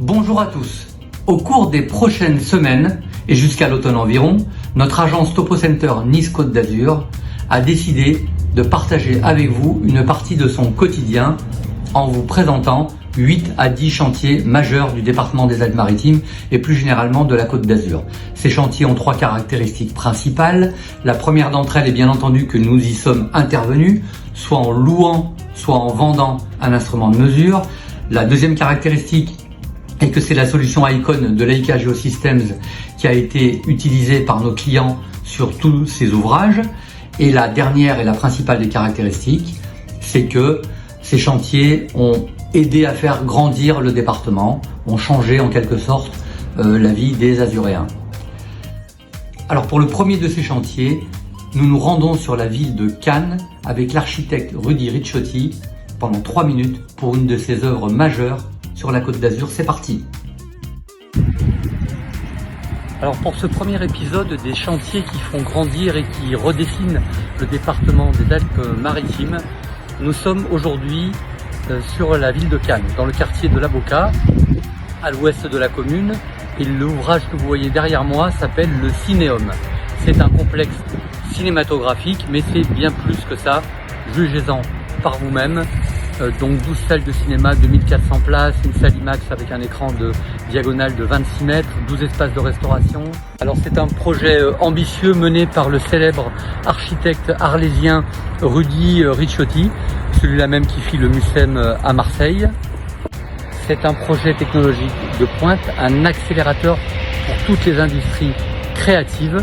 Bonjour à tous. Au cours des prochaines semaines et jusqu'à l'automne environ, notre agence Topo Center Nice Côte d'Azur a décidé de partager avec vous une partie de son quotidien en vous présentant 8 à 10 chantiers majeurs du département des Alpes-Maritimes et plus généralement de la Côte d'Azur. Ces chantiers ont 3 caractéristiques principales. La première d'entre elles est bien entendu que nous y sommes intervenus, soit en louant, soit en vendant un instrument de mesure. La deuxième caractéristique est que c'est la solution Icon de Leica Geosystems qui a été utilisée par nos clients sur tous ces ouvrages. Et la dernière et la principale des caractéristiques, c'est que ces chantiers ont aidé à faire grandir le département, ont changé en quelque sorte la vie des Azuréens. Alors pour le premier de ces chantiers, nous nous rendons sur la ville de Cannes avec l'architecte Rudy Ricciotti pendant 3 minutes pour une de ses œuvres majeures sur la Côte d'Azur. C'est parti. Alors pour ce premier épisode des chantiers qui font grandir et qui redessinent le département des Alpes-Maritimes, nous sommes aujourd'hui sur la ville de Cannes, dans le quartier de l'Avocat, à l'ouest de la commune. Et l'ouvrage que vous voyez derrière moi s'appelle le Cinéum. C'est un complexe cinématographique, mais c'est bien plus que ça. Jugez-en par vous-même. Donc 12 salles de cinéma, 2400 places, une salle IMAX avec un écran de diagonale de 26 mètres, 12 espaces de restauration. Alors c'est un projet ambitieux mené par le célèbre architecte arlésien Rudy Ricciotti, celui-là même qui fit le MUSEM à Marseille. C'est un projet technologique de pointe, un accélérateur pour toutes les industries créatives,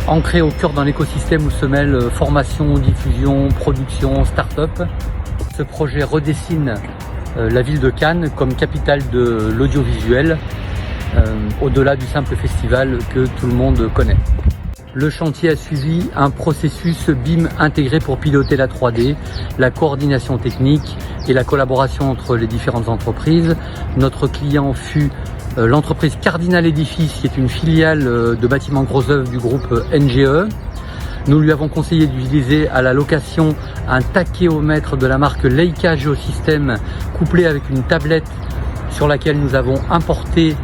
ancré au cœur d'un écosystème où se mêlent formation, diffusion, production, start-up. Ce projet redessine la ville de Cannes comme capitale de l'audiovisuel, au-delà du simple festival que tout le monde connaît. Le chantier a suivi un processus BIM intégré pour piloter la 3D, la coordination technique et la collaboration entre les différentes entreprises. Notre client fut l'entreprise Cardinal Edifice, qui est une filiale de bâtiments gros œuvres du groupe NGE. Nous lui avons conseillé d'utiliser à la location un tachéomètre de la marque Leica Geosystems couplé avec une tablette sur laquelle nous avons importé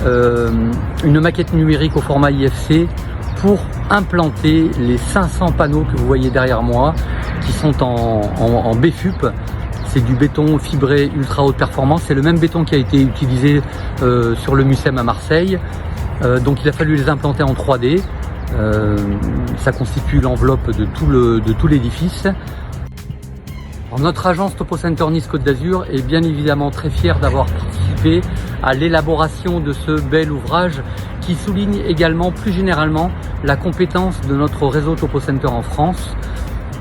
une maquette numérique au format IFC pour implanter les 500 panneaux que vous voyez derrière moi qui sont en BFUP. C'est du béton fibré ultra haute performance. C'est le même béton qui a été utilisé sur le MUSEM à Marseille. Donc il a fallu les implanter en 3D. Ça constitue l'enveloppe de tout l'édifice. Notre agence Topo Center Nice Côte d'Azur est bien évidemment très fière d'avoir participé à l'élaboration de ce bel ouvrage qui souligne également plus généralement la compétence de notre réseau Topo Center en France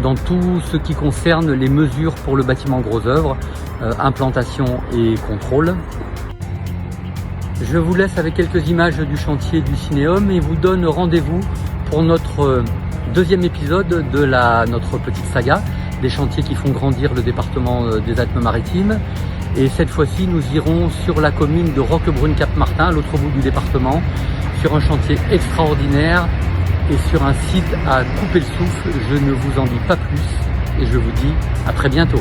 dans tout ce qui concerne les mesures pour le bâtiment gros œuvres, implantation et contrôle. Je vous laisse avec quelques images du chantier du Cinéum et vous donne rendez-vous pour notre deuxième épisode de notre petite saga des chantiers qui font grandir le département des Alpes-Maritimes. Et cette fois-ci, nous irons sur la commune de Roquebrune-Cap-Martin, à l'autre bout du département, sur un chantier extraordinaire et sur un site à couper le souffle. Je ne vous en dis pas plus et je vous dis à très bientôt.